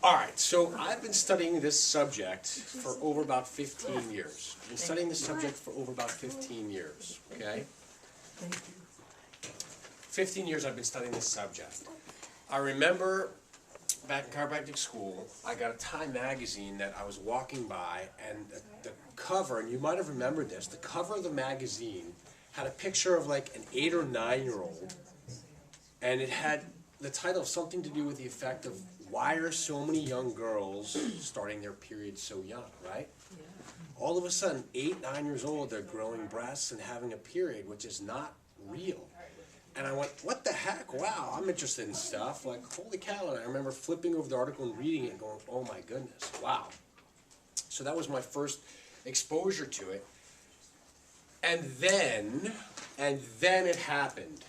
All right, so I've been studying this subject for over about 15 years. I've been studying this subject for over about 15 years, okay? 15 years I've been studying this subject. I remember back in chiropractic school, I got a Time magazine that I was walking by, and the cover, and you might have remembered this, the cover of the magazine had a picture of like an 8 or 9-year-old, and it had the title of something to do with the effect of why are so many young girls starting their period so young, right? Yeah. All of a sudden, 8, 9 years old, they're growing breasts and having a period, which is not real. And I went, what the heck? Wow, I'm interested in stuff. Like, holy cow. And I remember flipping over the article and reading it and going, oh my goodness, wow. So that was my first exposure to it. And then it happened.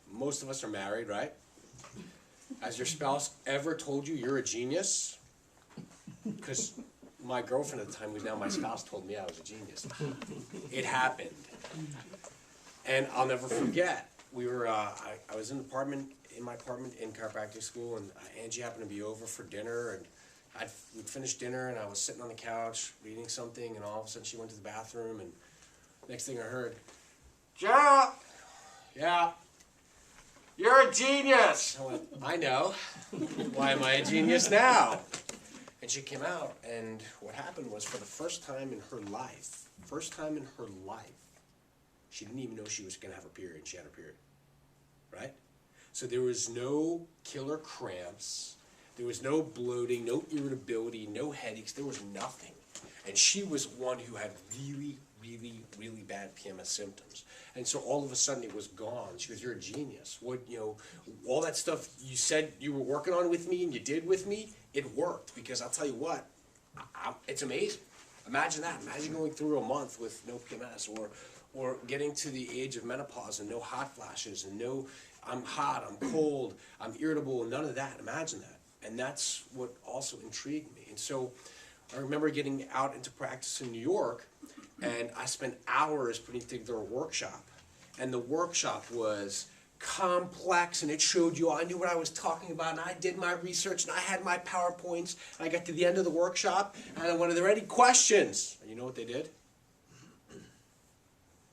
Most of us are married, right? Has your spouse ever told you you're a genius? Because my girlfriend at the time, who's now my spouse, told me I was a genius. It happened. And I'll never forget. We were, I was in my apartment in chiropractic school, and Angie happened to be over for dinner, and we'd finished dinner, and I was sitting on the couch reading something, and all of a sudden she went to the bathroom, and next thing I heard, Gerald! Yeah. You're a genius! I went, I know. Why am I a genius now? And she came out, and what happened was, for the first time in her life, she didn't even know she was going to have a period. She had a period, right? So there was no killer cramps. There was no bloating, no irritability, no headaches. There was nothing. And she was one who had really, really, really bad PMS symptoms. And so all of a sudden it was gone. She goes, you're a genius. What, all that stuff you said you were working on with me and you did with me, it worked. Because I'll tell you what, it's amazing. Imagine that. Imagine going through a month with no PMS, or getting to the age of menopause and no hot flashes and no, I'm hot, I'm cold, I'm irritable, none of that. Imagine that. And that's what also intrigued me. And so I remember getting out into practice in New York, and I spent hours putting together a workshop. And the workshop was complex, and it showed you, I knew what I was talking about, and I did my research, and I had my PowerPoints, and I got to the end of the workshop, and I went, are there any questions? And you know what they did?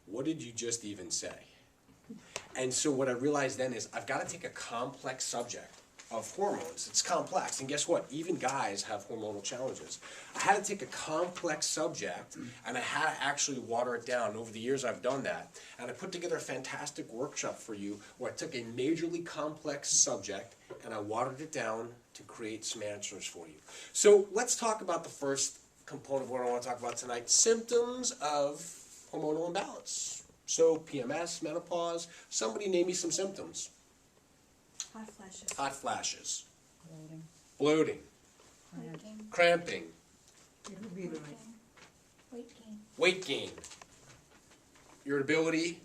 What did you just even say? And so what I realized then is I've got to take a complex subject of hormones. It's complex, and guess what? Even guys have hormonal challenges. I had to take a complex subject, and I had to actually water it down. Over the years, I've done that, and I put together a fantastic workshop for you where I took a majorly complex subject, and I watered it down to create some answers for you. So let's talk about the first component of what I want to talk about tonight, symptoms of hormonal imbalance. So PMS, menopause, somebody name me some symptoms. Hot flashes. Hot flashes. Bloating. Bloating. Cramping. Weight gain. Irritability.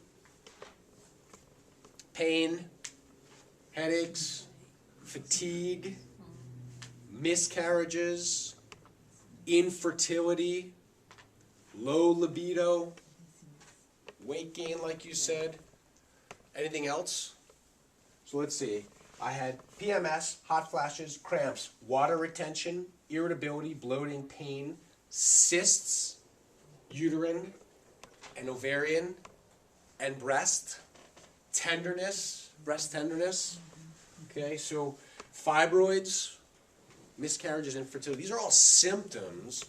Pain. Headaches. Fatigue. Miscarriages. Infertility. Low libido. Weight gain, like you said. Anything else? So let's see. I had PMS, hot flashes, cramps, water retention, irritability, bloating, pain, cysts, uterine and ovarian, and breast tenderness, breast tenderness. Okay, so fibroids, miscarriages, infertility. These are all symptoms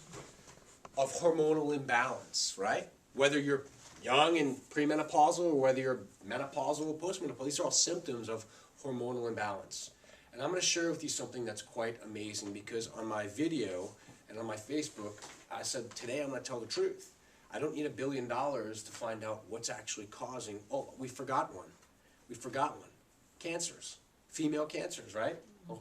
of hormonal imbalance, right? Whether you're young and premenopausal, or whether you're menopausal or postmenopausal, these are all symptoms of hormonal imbalance. And I'm going to share with you something that's quite amazing, because on my video and on my Facebook, I said, today I'm going to tell the truth. I don't need $1 billion to find out what's actually causing, oh, we forgot one. We forgot one. Cancers. Female cancers, right?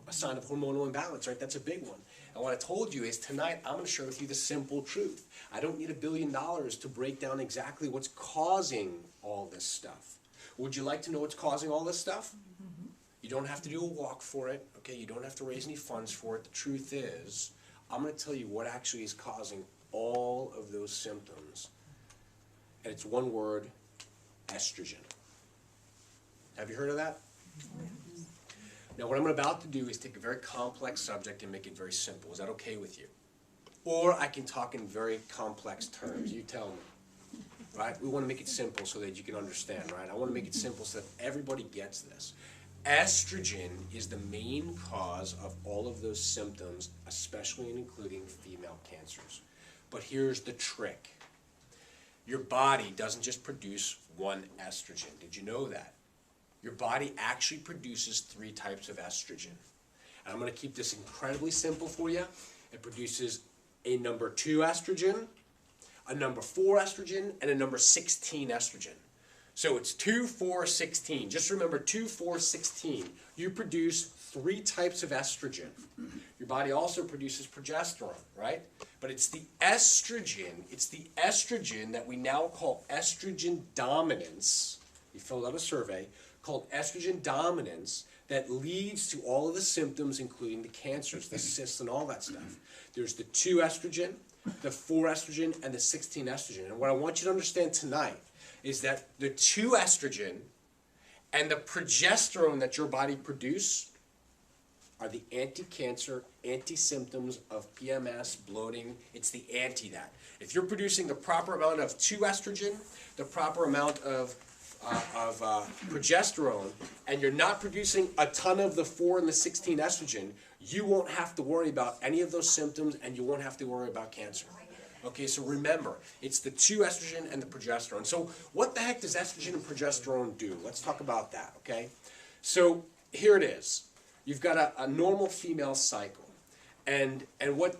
A sign of hormonal imbalance, right? That's a big one. And what I told you is tonight I'm going to share with you the simple truth. I don't need $1 billion to break down exactly what's causing all this stuff. Would you like to know what's causing all this stuff? Mm-hmm. You don't have to do a walk for it, okay? You don't have to raise any funds for it. The truth is, I'm going to tell you what actually is causing all of those symptoms. And it's one word, estrogen. Have you heard of that? Now what I'm about to do is take a very complex subject and make it very simple. Is that okay with you? Or I can talk in very complex terms. You tell me. Right? We want to make it simple so that you can understand, right? I want to make it simple so that everybody gets this. Estrogen is the main cause of all of those symptoms, especially and including female cancers. But here's the trick. Your body doesn't just produce one estrogen. Did you know that? Your body actually produces 3 types of estrogen. And I'm going to keep this incredibly simple for you. It produces a number 2 estrogen, a number 4 estrogen, and a number 16 estrogen. So it's 2, 4, 16. Just remember 2, 4, 16. You produce 3 types of estrogen. Your body also produces progesterone, right? But it's the estrogen that we now call estrogen dominance. We filled out a survey called estrogen dominance that leads to all of the symptoms, including the cancers, the cysts, and all that stuff. There's the 2 estrogen, the 4 estrogen, and the 16 estrogen. And what I want you to understand tonight is that the 2 estrogen and the progesterone that your body produces are the anti-cancer, anti-symptoms of PMS, bloating. It's the anti that. If you're producing the proper amount of 2 estrogen, the proper amount of progesterone, and you're not producing a ton of the 4 and the 16 estrogen, you won't have to worry about any of those symptoms, and you won't have to worry about cancer. Okay, so remember, it's the 2 estrogen and the progesterone. So what the heck does estrogen and progesterone do? Let's talk about that, okay? So here it is. You've got a normal female cycle. And what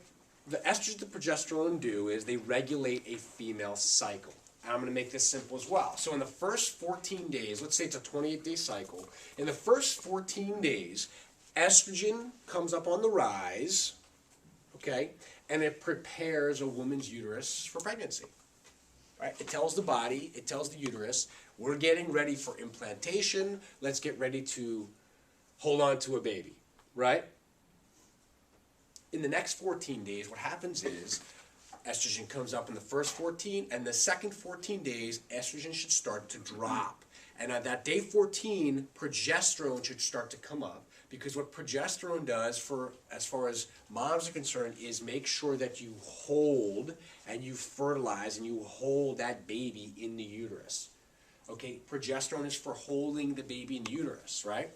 the estrogen and the progesterone do is they regulate a female cycle. And I'm going to make this simple as well. So in the first 14 days, let's say it's a 28-day cycle. In the first 14 days, estrogen comes up on the rise, okay? And it prepares a woman's uterus for pregnancy, right? It tells the body, it tells the uterus, we're getting ready for implantation. Let's get ready to hold on to a baby, right? In the next 14 days, what happens is estrogen comes up in the first 14, and the second 14 days, estrogen should start to drop. And on that day 14, progesterone should start to come up, because what progesterone does, for as far as moms are concerned, is make sure that you hold and you fertilize and you hold that baby in the uterus. Okay, progesterone is for holding the baby in the uterus, right?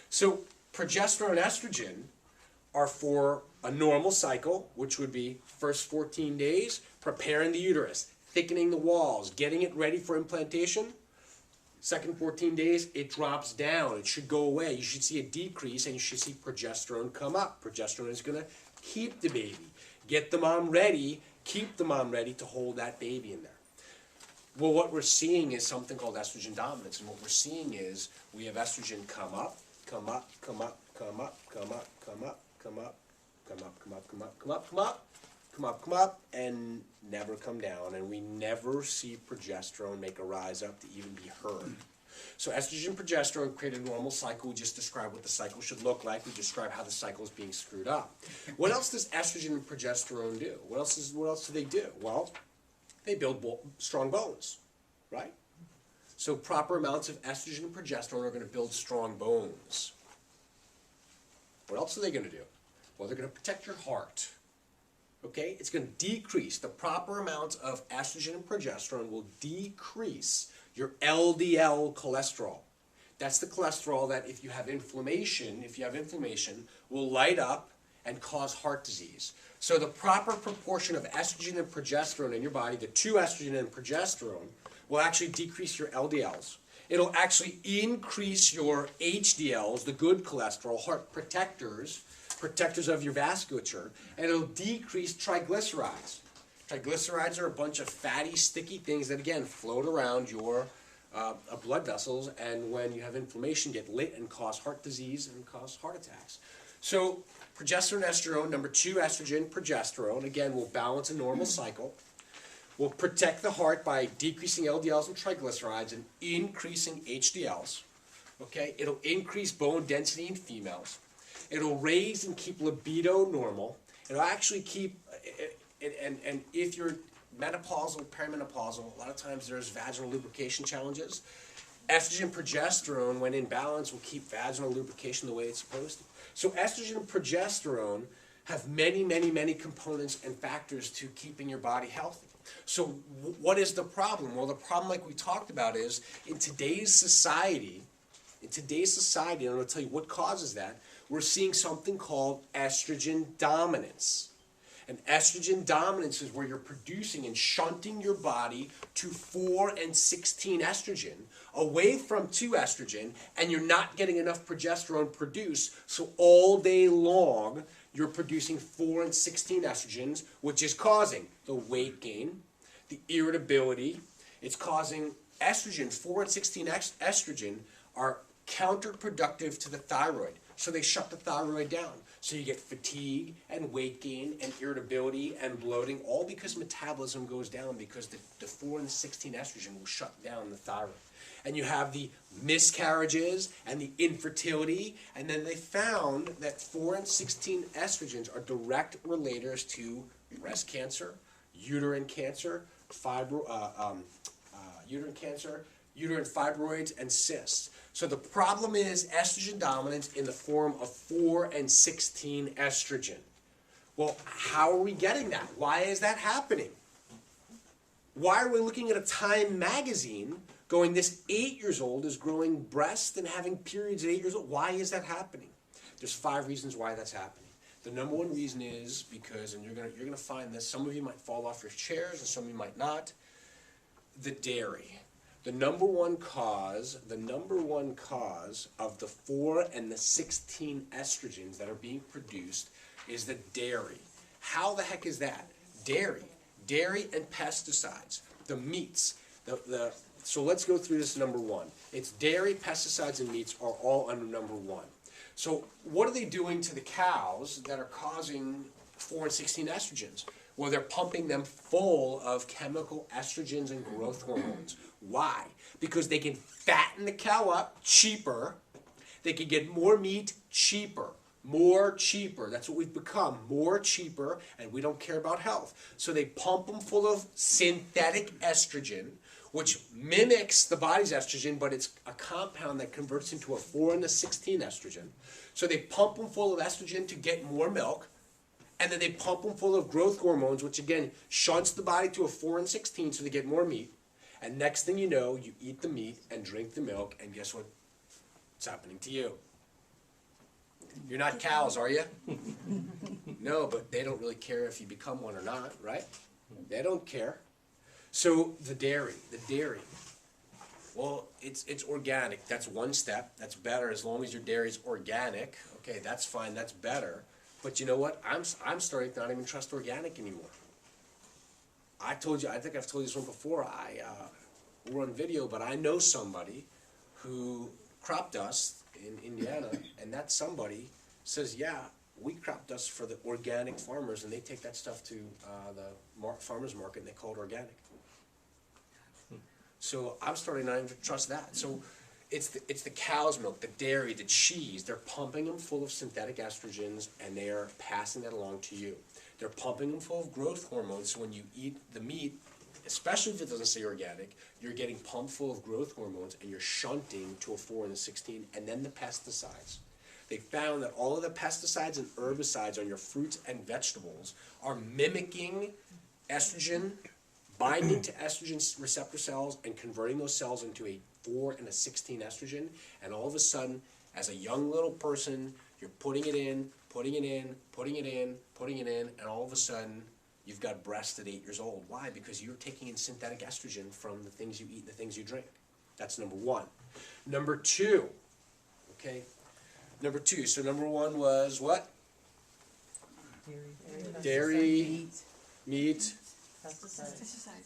So progesterone and estrogen are for a normal cycle, which would be first 14 days, preparing the uterus, thickening the walls, getting it ready for implantation. Second 14 days, it drops down. It should go away. You should see a decrease, and you should see progesterone come up. Progesterone is going to keep the baby, get the mom ready, keep the mom ready to hold that baby in there. Well, what we're seeing is something called estrogen dominance, and what we're seeing is we have estrogen come up, come up, come up, come up, come up, come up, come up, come up, come up, come up, come up, come up, come up, come up, and never come down, and we never see progesterone make a rise up to even be heard. So estrogen and progesterone create a normal cycle. We just described what the cycle should look like. We described how the cycle is being screwed up. What else does estrogen and progesterone do? What else do they do? Well, they build strong bones, right? So proper amounts of estrogen and progesterone are going to build strong bones. What else are they going to do? Well, they're going to protect your heart. Okay, it's going to decrease. The proper amount of estrogen and progesterone will decrease your LDL cholesterol. That's the cholesterol that if you have inflammation, will light up and cause heart disease. So the proper proportion of estrogen and progesterone in your body, the 2 estrogen and progesterone, will actually decrease your LDLs. It'll actually increase your HDLs, the good cholesterol, heart protectors of your vasculature, and it'll decrease triglycerides. Triglycerides are a bunch of fatty, sticky things that, again, float around your blood vessels, and when you have inflammation, get lit and cause heart disease and cause heart attacks. So progesterone, estrone, number 2 estrogen, progesterone, again, will balance a normal cycle. Will protect the heart by decreasing LDLs and triglycerides and increasing HDLs. Okay, it'll increase bone density in females. It'll raise and keep libido normal. It'll actually keep, and if you're menopausal, perimenopausal, a lot of times there's vaginal lubrication challenges. Estrogen, progesterone, when in balance, will keep vaginal lubrication the way it's supposed to. So estrogen and progesterone have many, many, many components and factors to keeping your body healthy. So what is the problem? Well, the problem, like we talked about, is in today's society, and I'm going to tell you what causes that, we're seeing something called estrogen dominance. And estrogen dominance is where you're producing and shunting your body to 4 and 16 estrogen, away from 2 estrogen, and you're not getting enough progesterone produced, so all day long you're producing 4 and 16 estrogens, which is causing the weight gain, the irritability. It's causing estrogen, 4 and 16 estrogen are counterproductive to the thyroid. So they shut the thyroid down. So you get fatigue and weight gain and irritability and bloating, all because metabolism goes down, because the 4 and the 16 estrogen will shut down the thyroid. And you have the miscarriages and the infertility, and then they found that 4 and 16 estrogens are direct relators to breast cancer, uterine cancer, uterine fibroids, and cysts. So the problem is estrogen dominance in the form of 4 and 16 estrogen. Well, how are we getting that? Why is that happening? Why are we looking at a Time magazine going, this 8 years old is growing breasts and having periods at 8 years old? Why is that happening? There's 5 reasons why that's happening. The number one reason is because, and you're gonna find this, some of you might fall off your chairs and some of you might not, the dairy. The number one cause of the 4 and the 16 estrogens that are being produced is the dairy. How the heck is that? Dairy and pesticides, the meats, so let's go through this number one. It's dairy, pesticides, and meats are all under number one. So what are they doing to the cows that are causing 4 and 16 estrogens? Well, they're pumping them full of chemical estrogens and growth hormones. Why? Because they can fatten the cow up cheaper. They can get more meat cheaper. More cheaper. That's what we've become. More cheaper, and we don't care about health. So they pump them full of synthetic estrogen, which mimics the body's estrogen, but it's a compound that converts into a 4 and a 16 estrogen. So they pump them full of estrogen to get more milk, and then they pump them full of growth hormones, which again shunts the body to a 4 and 16 so they get more meat. And next thing you know, you eat the meat and drink the milk, and guess what's happening to you? You're not cows, are you? No, but they don't really care if you become one or not, right? They don't care. So the dairy. Well, it's organic. That's one step. That's better as long as your dairy is organic. Okay, that's fine. That's better. But you know what? I'm starting to not even trust organic anymore. I told you, I think I've told you this one before. We're on video, but I know somebody who crop dusts in Indiana, and that somebody says, yeah, we crop dust for the organic farmers, and they take that stuff to the farmer's market, and they call it organic. So I'm starting not even to trust that. So it's the cow's milk, the dairy, the cheese. They're pumping them full of synthetic estrogens, and they are passing that along to you. They're pumping them full of growth hormones, so when you eat the meat, especially if it doesn't say organic, you're getting pumped full of growth hormones, and you're shunting to a 4 and a 16, and then the pesticides. They found that all of the pesticides and herbicides on your fruits and vegetables are mimicking estrogen, binding to estrogen receptor cells, and converting those cells into a 4 and a 16 estrogen, and all of a sudden, as a young little person, you're putting it in, and all of a sudden, you've got breasts at 8 years old. Why? Because you're taking in synthetic estrogen from the things you eat and the things you drink. That's number one. Number two, okay? Number two, so number one was what? Dairy, meat,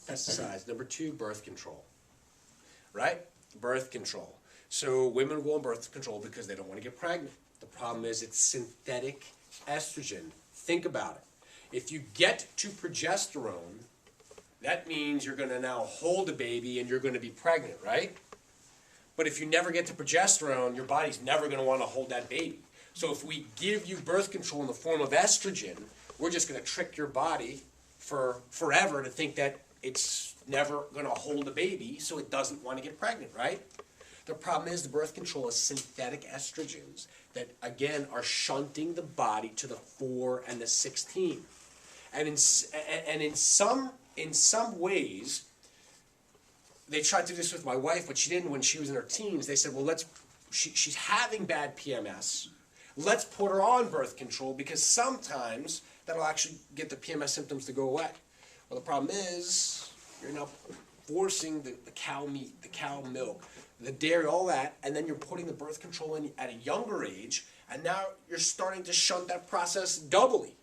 pesticides. Number two, birth control. Right? Birth control. So women go on birth control because they don't want to get pregnant. The problem is it's synthetic estrogen. Think about it. If you get to progesterone, that means you're going to now hold a baby and you're going to be pregnant, right? But if you never get to progesterone, your body's never going to want to hold that baby. So if we give you birth control in the form of estrogen, we're just going to trick your body for forever to think that it's never going to hold a baby, so it doesn't want to get pregnant, right? The problem is the birth control is synthetic estrogens that, again, are shunting the body to the 4 and the 16. And in some ways, they tried to do this with my wife, but she didn't when she was in her teens. They said, well, she's having bad PMS. Let's put her on birth control because sometimes that'll actually get the PMS symptoms to go away. Well, the problem is you're now forcing the cow meat, the cow milk, the dairy, all that, and then you're putting the birth control in at a younger age, and now you're starting to shunt that process doubly.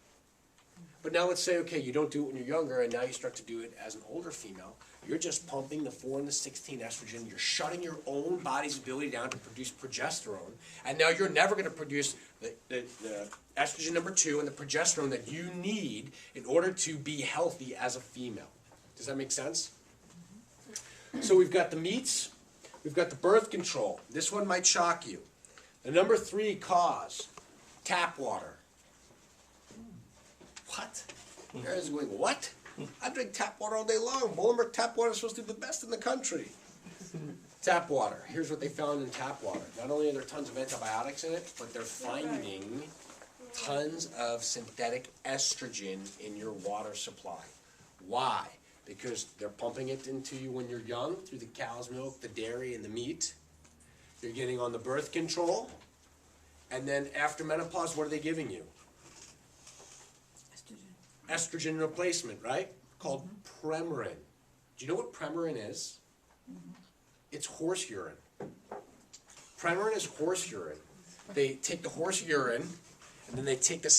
But now let's say, okay, you don't do it when you're younger, and now you start to do it as an older female. You're just pumping the 4 and the 16 estrogen. You're shutting your own body's ability down to produce progesterone, and now you're never going to produce the estrogen number 2 and the progesterone that you need in order to be healthy as a female. Does that make sense? So we've got the meats, we've got the birth control. This one might shock you. The number 3 cause, tap water. What? You guys are going, what? I drink tap water all day long. Bolingbrook tap water is supposed to be the best in the country. Tap water. Here's what they found in tap water. Not only are there tons of antibiotics in it, but they're finding tons of synthetic estrogen in your water supply. Why? Because they're pumping it into you when you're young through the cow's milk, the dairy, and the meat. You're getting on the birth control. And then after menopause, what are they giving you? Estrogen replacement, right? Called Premarin. Do you know what Premarin is? It's horse urine. Premarin is horse urine. They take the horse urine, and then they take the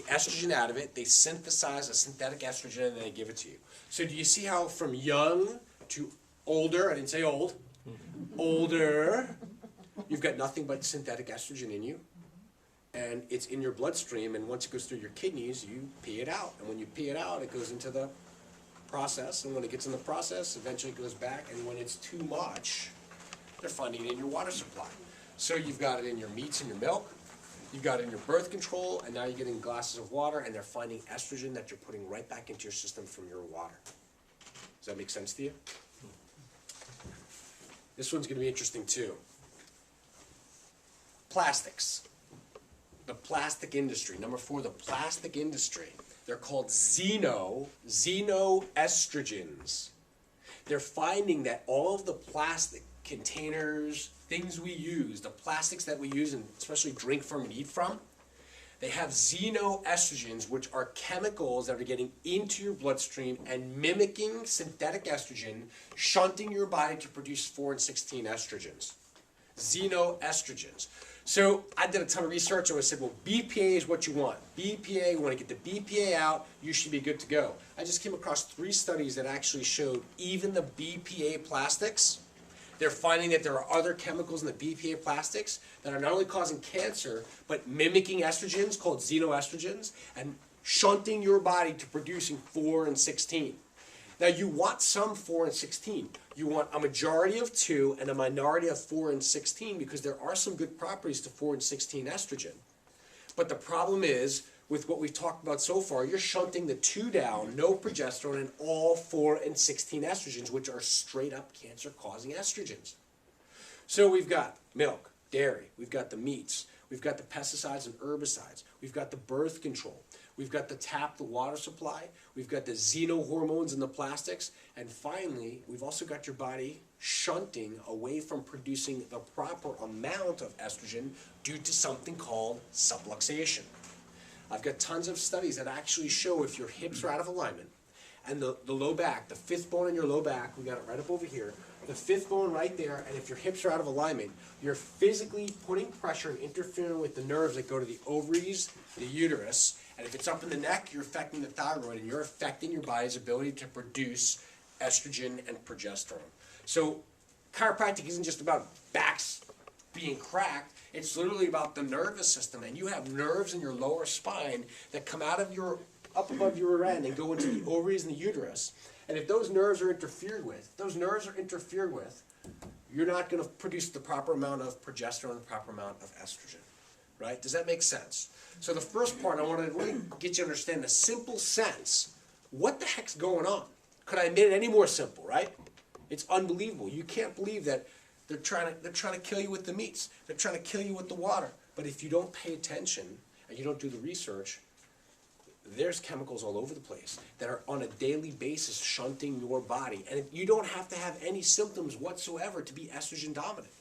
estrogen out of it, they synthesize a synthetic estrogen, and then they give it to you. So do you see how from young to older, I didn't say old, older, you've got nothing but synthetic estrogen in you? And it's in your bloodstream, and once it goes through your kidneys, you pee it out. And when you pee it out, it goes into the process, and when it gets in the process, eventually it goes back, and when it's too much, they're finding it in your water supply. So you've got it in your meats and your milk, you've got it in your birth control, and now you're getting glasses of water, and they're finding estrogen that you're putting right back into your system from your water. Does that make sense to you? This one's going to be interesting too. Plastics. The plastic industry. Number 4, the plastic industry. They're called xenoestrogens. They're finding that all of the plastic containers, things we use, the plastics that we use and especially drink from and eat from, they have xenoestrogens, which are chemicals that are getting into your bloodstream and mimicking synthetic estrogen, shunting your body to produce 4 and 16 estrogens. Xenoestrogens. So I did a ton of research and I said, well, BPA is what you want. BPA, you want to get the BPA out, you should be good to go. I just came across 3 studies that actually showed even the BPA plastics, they're finding that there are other chemicals in the BPA plastics that are not only causing cancer, but mimicking estrogens called xenoestrogens and shunting your body to producing 4 and 16. Now you want some 4 and 16. You want a majority of 2 and a minority of 4 and 16 because there are some good properties to 4 and 16 estrogen. But the problem is, with what we've talked about so far, you're shunting the 2 down, no progesterone, and all 4 and 16 estrogens, which are straight up cancer-causing estrogens. So we've got milk, dairy, we've got the meats, we've got the pesticides and herbicides, we've got the birth control, we've got the water supply, we've got the xenohormones and the plastics, and finally, we've also got your body shunting away from producing the proper amount of estrogen due to something called subluxation. I've got tons of studies that actually show if your hips are out of alignment and the low back, the 5th bone in your low back, we got it right up over here, the 5th bone right there, and if your hips are out of alignment, you're physically putting pressure and interfering with the nerves that go to the ovaries, the uterus, and if it's up in the neck, you're affecting the thyroid, and you're affecting your body's ability to produce estrogen and progesterone. So chiropractic isn't just about backs being cracked, it's literally about the nervous system, and you have nerves in your lower spine that come out of your, up above your rear end and go into the ovaries and the uterus. And if those nerves are interfered with, you're not going to produce the proper amount of progesterone, the proper amount of estrogen, right? Does that make sense? So the first part, I want to really get you to understand the simple sense. What the heck's going on? Could I make it any more simple, right? It's unbelievable. You can't believe that They're trying to kill you with the meats. They're trying to kill you with the water. But if you don't pay attention and you don't do the research, there's chemicals all over the place that are on a daily basis shunting your body. And you don't have to have any symptoms whatsoever to be estrogen dominant.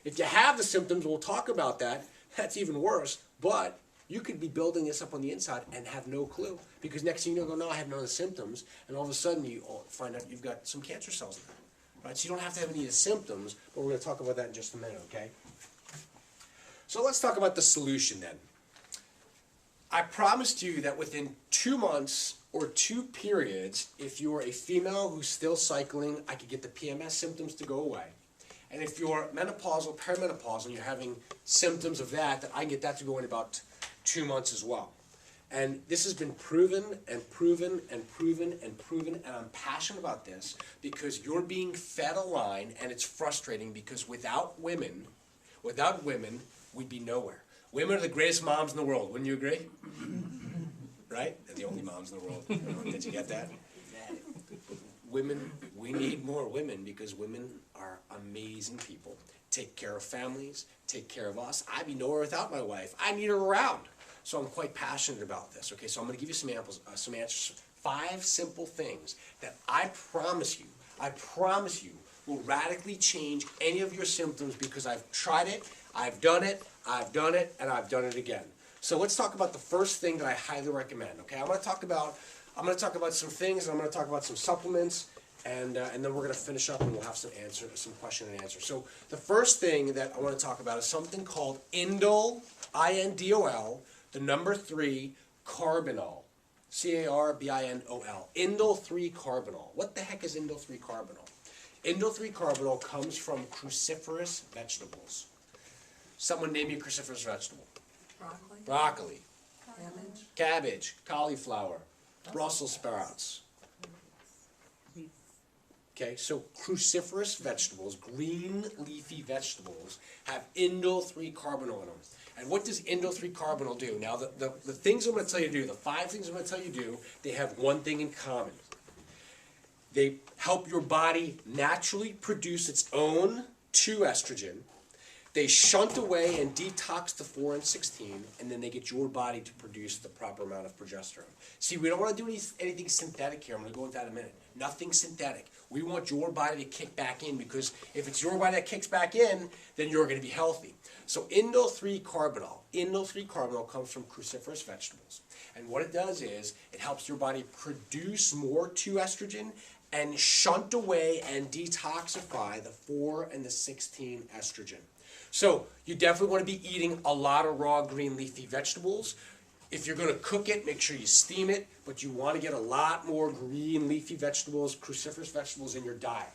If you have the symptoms, we'll talk about that. That's even worse. But you could be building this up on the inside and have no clue. Because next thing you know, no, I have none of the symptoms. And all of a sudden, you find out you've got some cancer cells in there. Right? So you don't have to have any of the symptoms, but we're going to talk about that in just a minute, okay? So let's talk about the solution then. I promised you that within 2 months or 2 periods, if you're a female who's still cycling, I could get the PMS symptoms to go away. And if you're menopausal, perimenopausal, and you're having symptoms of that I can get that to go in about 2 months as well. And this has been proven and proven and proven and proven, and I'm passionate about this because you're being fed a line, and it's frustrating because without women, we'd be nowhere. Women are the greatest moms in the world, wouldn't you agree? Right? They're the only moms in the world. Did you get that? Women, we need more women because women are amazing people. Take care of families, take care of us. I'd be nowhere without my wife. I need her around. So I'm quite passionate about this. Okay, so I'm going to give you some answers, 5 simple things that I promise you will radically change any of your symptoms because I've tried it, I've done it, and I've done it again. So let's talk about the first thing that I highly recommend. Okay, I'm going to talk about some things, and I'm going to talk about some supplements, and then we're going to finish up, and we'll have some question and answer. So the first thing that I want to talk about is something called indole, I-N-D-O-L, the number 3 carbinol, C-A-R-B-I-N-O-L, indole 3 carbinol. What the heck is indole 3 carbinol? Indole 3 carbinol comes from cruciferous vegetables. Someone name me a cruciferous vegetable. Broccoli. Cabbage. Cauliflower. Brussels sprouts. Okay, so cruciferous vegetables, green leafy vegetables, have indole 3 carbinol in them. And what does indole 3 carbinol do? Now, the things I'm going to tell you to do, the 5 things I'm going to tell you to do, they have one thing in common. They help your body naturally produce its own 2-estrogen. They shunt away and detox the 4 and 16, and then they get your body to produce the proper amount of progesterone. See, we don't want to do anything synthetic here. I'm going to go into that in a minute. Nothing synthetic. We want your body to kick back in because if it's your body that kicks back in, then you're going to be healthy. So indole 3 carbinol comes from cruciferous vegetables. And what it does is it helps your body produce more 2-estrogen and shunt away and detoxify the 4 and the 16 estrogen. So you definitely want to be eating a lot of raw green leafy vegetables. If you're going to cook it, make sure you steam it, but you want to get a lot more green leafy vegetables, cruciferous vegetables in your diet.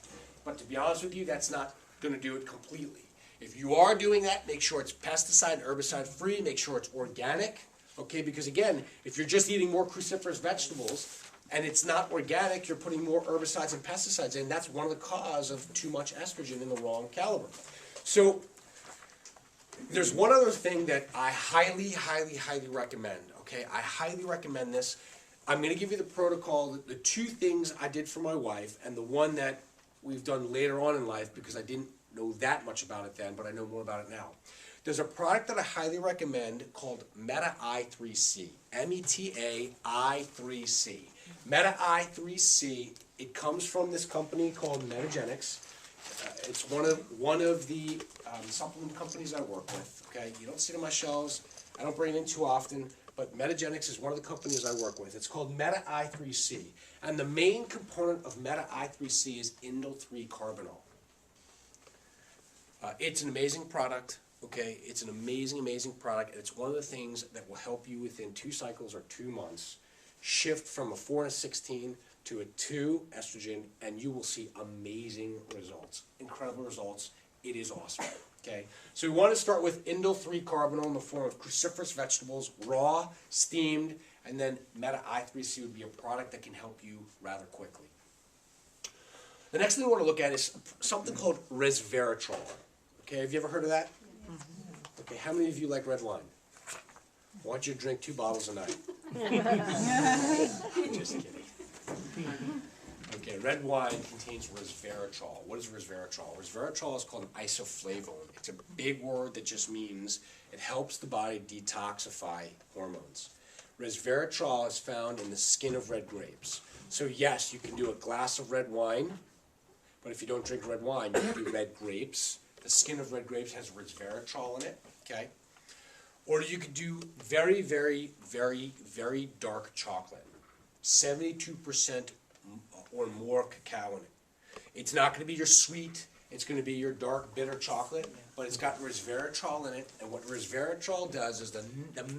But to be honest with you, that's not going to do it completely. If you are doing that, make sure it's pesticide and herbicide free, make sure it's organic, okay? Because again, if you're just eating more cruciferous vegetables and it's not organic, you're putting more herbicides and pesticides in. That's one of the causes of too much estrogen in the wrong caliber. So there's one other thing that I highly, highly, highly recommend, okay? I highly recommend this. I'm going to give you the protocol, the 2 things I did for my wife, and the one that we've done later on in life because I didn't know that much about it then, but I know more about it now. There's a product that I highly recommend called Meta I3C, META-I3C. Meta I3C, it comes from this company called Metagenics. It's one of the supplement companies I work with. Okay, you don't see it on my shelves. I don't bring it in too often, but Metagenics is one of the companies I work with. It's called Meta I3C, and the main component of Meta I3C is indole 3 carbinol. It's an amazing product. Okay, it's an amazing, amazing product, and it's one of the things that will help you within 2 cycles or 2 months shift from a 4 and a 16 to a 2 estrogen, and you will see amazing results, incredible results. It is awesome. Okay, so we want to start with indole 3 carbinol in the form of cruciferous vegetables, raw, steamed, and then Meta I3C would be a product that can help you rather quickly. The next thing we want to look at is something called resveratrol. Okay, have you ever heard of that? Okay, how many of you like red wine? I want you to drink 2 bottles a night. Just kidding. Okay, red wine contains resveratrol. What is resveratrol? Resveratrol is called an isoflavone. It's a big word that just means it helps the body detoxify hormones. Resveratrol is found in the skin of red grapes. So yes, you can do a glass of red wine, but if you don't drink red wine, you can do red grapes. The skin of red grapes has resveratrol in it, okay? Or you could do very, very, very, very dark chocolate. 72% or more cacao in it. It's not going to be your sweet, it's going to be your dark, bitter chocolate, but it's got resveratrol in it. And what resveratrol does is the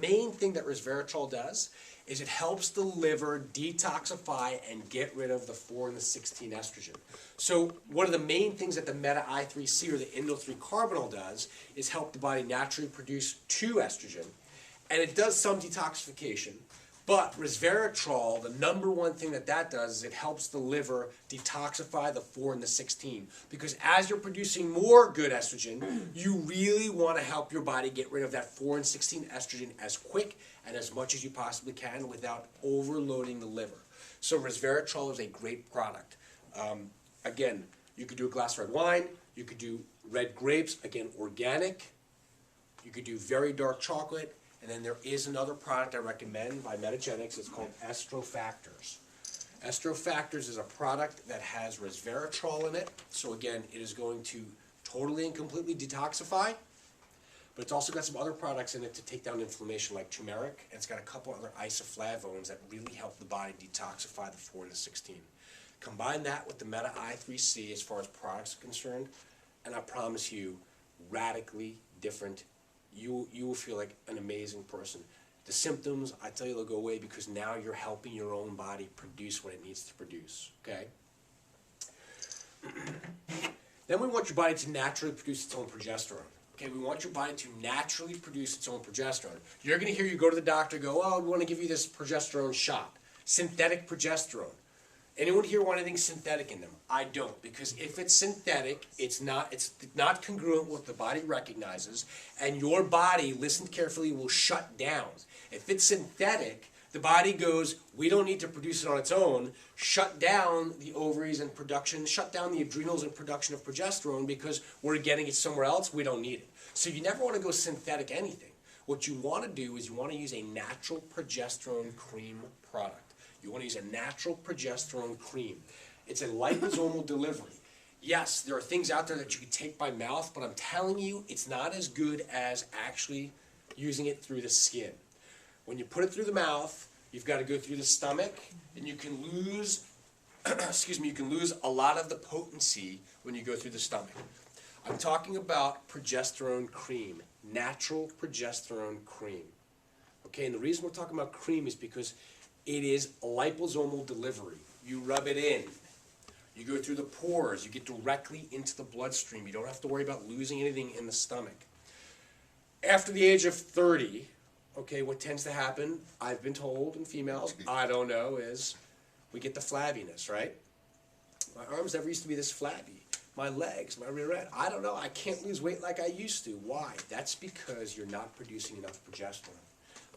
main thing that resveratrol does is it helps the liver detoxify and get rid of the 4 and the 16 estrogen. So one of the main things that the meta-I3C or the indole 3-carbinol does is help the body naturally produce 2 estrogen, and it does some detoxification. But resveratrol, the number one thing that does is it helps the liver detoxify the 4 and the 16. Because as you're producing more good estrogen, you really want to help your body get rid of that 4 and 16 estrogen as quick and as much as you possibly can without overloading the liver. So resveratrol is a great product. Again, you could do a glass of red wine, you could do red grapes, again, organic. You could do very dark chocolate. And then there is another product I recommend by Metagenics. It's called Estrofactors. Estrofactors is a product that has resveratrol in it. So again, it is going to totally and completely detoxify. But it's also got some other products in it to take down inflammation, like turmeric. And it's got a couple other isoflavones that really help the body detoxify the 4 and the 16. Combine that with the Meta-I3C as far as products are concerned, and I promise you, radically different. You will feel like an amazing person. The symptoms, I tell you, they'll go away because now you're helping your own body produce what it needs to produce, okay? Then we want your body to naturally produce its own progesterone. Okay, we want your body to naturally produce its own progesterone. You're going to hear you go to the doctor, go, oh, we want to give you this progesterone shot. Synthetic progesterone. Anyone here want anything synthetic in them? I don't, because if it's synthetic, it's not congruent with what the body recognizes, and your body, listen carefully, will shut down. If it's synthetic, the body goes, we don't need to produce it on its own, shut down the ovaries and production, shut down the adrenals and production of progesterone because we're getting it somewhere else, we don't need it. So you never want to go synthetic anything. What you want to do is you want to use a natural progesterone cream product. You want to use a natural progesterone cream. It's a liposomal delivery. Yes, there are things out there that you can take by mouth, but I'm telling you, it's not as good as actually using it through the skin. When you put it through the mouth, you've got to go through the stomach, and you can lose, you can lose a lot of the potency when you go through the stomach. I'm talking about progesterone cream, natural progesterone cream. Okay, and the reason we're talking about cream is because it is a liposomal delivery. You rub it in. You go through the pores. You get directly into the bloodstream. You don't have to worry about losing anything in the stomach. After the age of 30, okay, what tends to happen, I've been told in females, I don't know, is we get the flabbiness, right? My arms never used to be this flabby. My legs, my rear end, I don't know, I can't lose weight like I used to. Why? That's because you're not producing enough progesterone.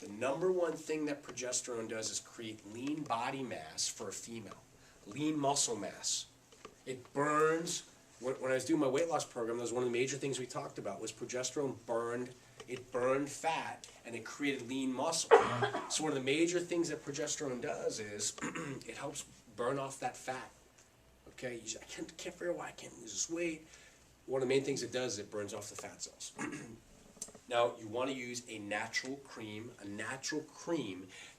The number one thing that progesterone does is create lean body mass for a female, lean muscle mass. It burns. When I was doing my weight loss program, that was one of the major things we talked about was progesterone burned fat and it created lean muscle. So one of the major things that progesterone does is it helps burn off that fat. Okay, I can't figure out why I can't lose this weight. One of the main things it does is it burns off the fat cells. Now, you want to use a natural cream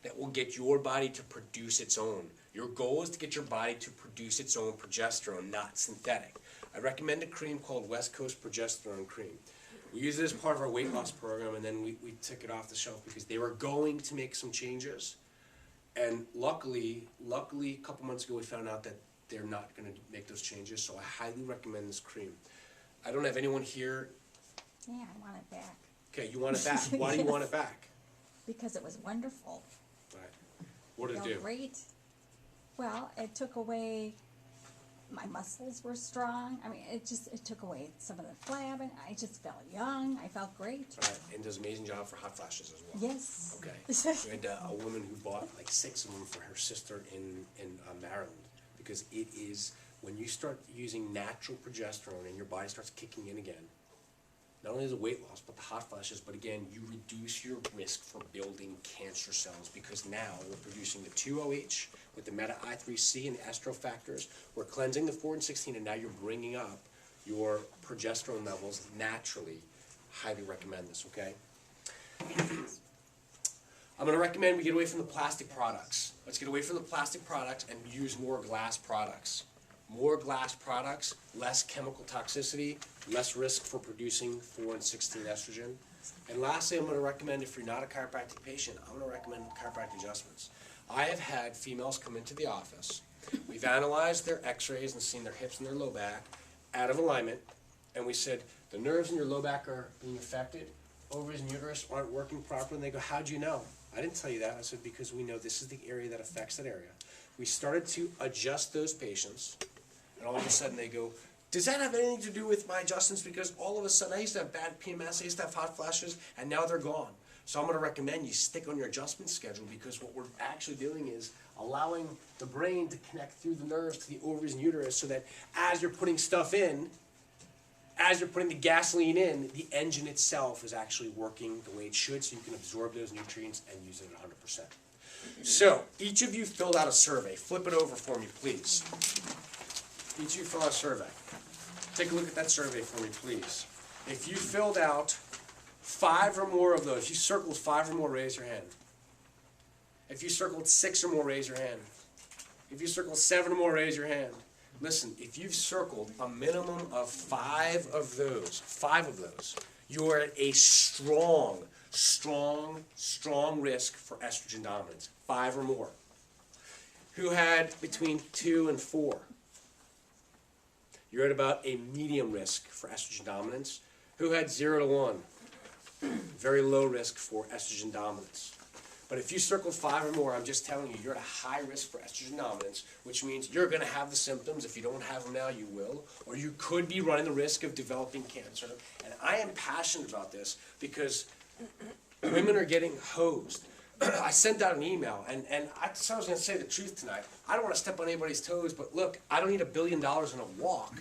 that will get your body to produce its own. Your goal is to get your body to produce its own progesterone, not synthetic. I recommend a cream called West Coast Progesterone Cream. We use it as part of our weight loss program, and then we took it off the shelf because they were going to make some changes. And luckily, a couple months ago, we found out that they're not going to make those changes, so I highly recommend this cream. I don't have anyone here. Yeah, I want it back. Okay, you want it back. Why do you want it back? Because it was wonderful. Right. What did it do? Felt great. Well, it took away, my muscles were strong. I mean, it took away some of the flab, and I just felt young. I felt great. Right, and does an amazing job for hot flashes as well. Yes. Okay. We had a woman who bought like 6 of them for her sister in Maryland because it is, when you start using natural progesterone and your body starts kicking in again, not only the weight loss, but the hot flashes, but again, you reduce your risk for building cancer cells because now we're producing the 2-OH with the meta-I3C and the estro factors. We're cleansing the 4 and 16, and now you're bringing up your progesterone levels naturally. Highly recommend this, okay? I'm going to recommend we get away from the plastic products. Let's get away from the plastic products and use more glass products. More glass products, less chemical toxicity, less risk for producing 4 and 16 estrogen. And lastly, I'm going to recommend, if you're not a chiropractic patient, I'm going to recommend chiropractic adjustments. I have had females come into the office. We've analyzed their x-rays and seen their hips and their low back out of alignment, and we said, the nerves in your low back are being affected, ovaries and uterus aren't working properly, and they go, how'd you know? I didn't tell you that. I said, because we know this is the area that affects that area. We started to adjust those patients, and all of a sudden they go, does that have anything to do with my adjustments? Because all of a sudden I used to have bad PMS, I used to have hot flashes, and now they're gone. So I'm going to recommend you stick on your adjustment schedule, because what we're actually doing is allowing the brain to connect through the nerves to the ovaries and uterus, so that as you're putting stuff in, as you're putting the gasoline in, the engine itself is actually working the way it should, so you can absorb those nutrients and use it at 100%. So, each of you filled out a survey. Flip it over for me, please. Each of you filled out a survey. Take a look at that survey for me, please. If you filled out 5 or more of those, you circled 5 or more, raise your hand. If you circled 6 or more, raise your hand. If you circled 7 or more, raise your hand. Listen, if you've circled a minimum of 5 of those, you are at a strong risk for estrogen dominance. 5 or more. Who had between 2 and 4? You're at about a medium risk for estrogen dominance. Who had 0 to 1? Very low risk for estrogen dominance. But if you circled 5 or more, I'm just telling you, you're at a high risk for estrogen dominance, which means you're going to have the symptoms. If you don't have them now, you will. Or you could be running the risk of developing cancer. And I am passionate about this because women are getting hosed. I sent out an email, and I was going to say the truth tonight. I don't want to step on anybody's toes, but look, I don't need $1 billion in a walk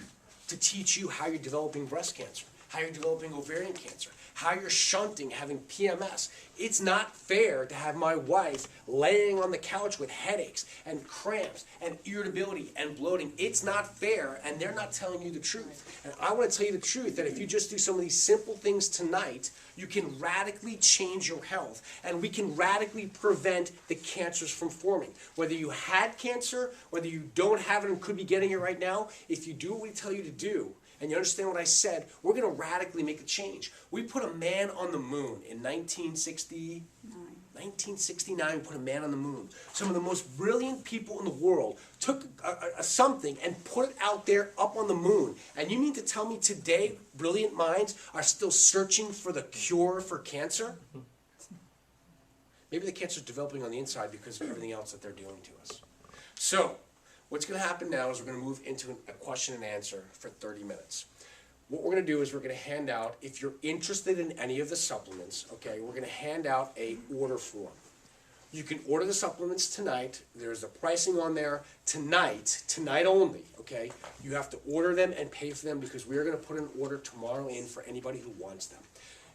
to teach you how you're developing breast cancer, how you're developing ovarian cancer, how you're shunting, having PMS. It's not fair to have my wife laying on the couch with headaches and cramps and irritability and bloating. It's not fair, and they're not telling you the truth. And I want to tell you the truth, that if you just do some of these simple things tonight, you can radically change your health, and we can radically prevent the cancers from forming. Whether you had cancer, whether you don't have it and could be getting it right now, if you do what we tell you to do, and you understand what I said, we're going to radically make a change. We put a man on the moon in 1969, we put a man on the moon. Some of the most brilliant people in the world took something and put it out there up on the moon. And you mean to tell me today brilliant minds are still searching for the cure for cancer? Maybe the cancer is developing on the inside because of everything else that they're doing to us. So, what's going to happen now is we're going to move into a question and answer for 30 minutes. What we're going to do is we're going to hand out, if you're interested in any of the supplements, okay, we're going to hand out a order form. You can order the supplements tonight. There's a pricing on there tonight only, okay? You have to order them and pay for them because we're going to put an order tomorrow in for anybody who wants them.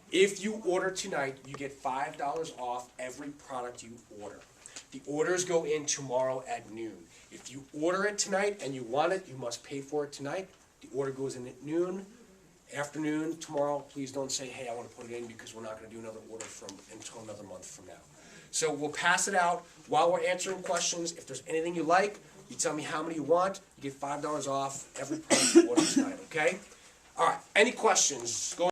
If you order tonight, you get $5 off every product you order. The orders go in tomorrow at noon. If you order it tonight and you want it, you must pay for it tonight. The order goes in at noon. Afternoon, tomorrow, please don't say, hey, I want to put it in, because we're not going to do another order until another month from now. So we'll pass it out while we're answering questions. If there's anything you like, you tell me how many you want. You get $5 off every product you order tonight, okay? All right, any questions? Go